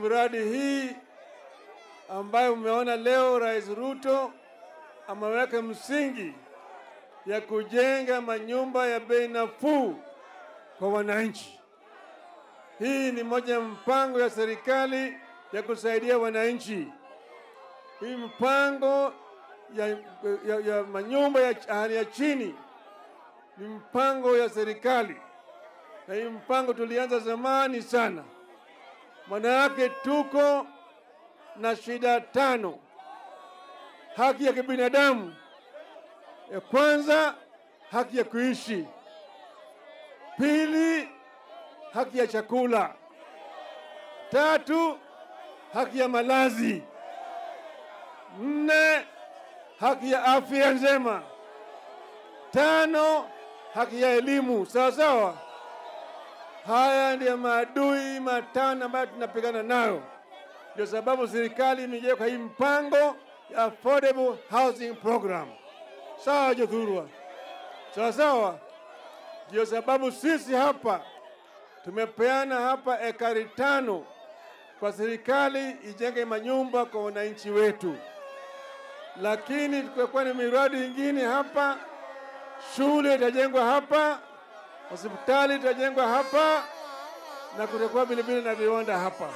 mradi hii ambayo umeona leo Rais Ruto ameweka msingi ya kujenga manyumba ya bei nafuu kwa wananchi. Hii ni moja ya mpango ya serikali ya kusaidia wananchi. Hii mpango ya manyumba ya hali ya chini ni mpango ya serikali. Na hii mpango tulianza zamani sana. Maana yake tuko na shida 5. Haki ya kibinadamu. Ya kwanza, haki ya kuishi. Pili, haki ya chakula. 3, haki ya malazi. 4, haki ya afya njema. 5, haki ya elimu. Sawa sawa. Haya ndio maadui 5 ambayo tunapigana nayo. Ndio sababu serikali imeweka hii mpango ya affordable housing program. Sawa Jothurwa. Sawa sawa. Ndio sababu sisi hapa tumepeana hapa ekari 5 kwa serikali ijenge manyumba kwa wananchi wetu. Lakini tutakuwa na miradi mingine hapa, shule itajengwa hapa, hospitali itajengwa hapa, na kutakuwa vile vile na viwanda hapa.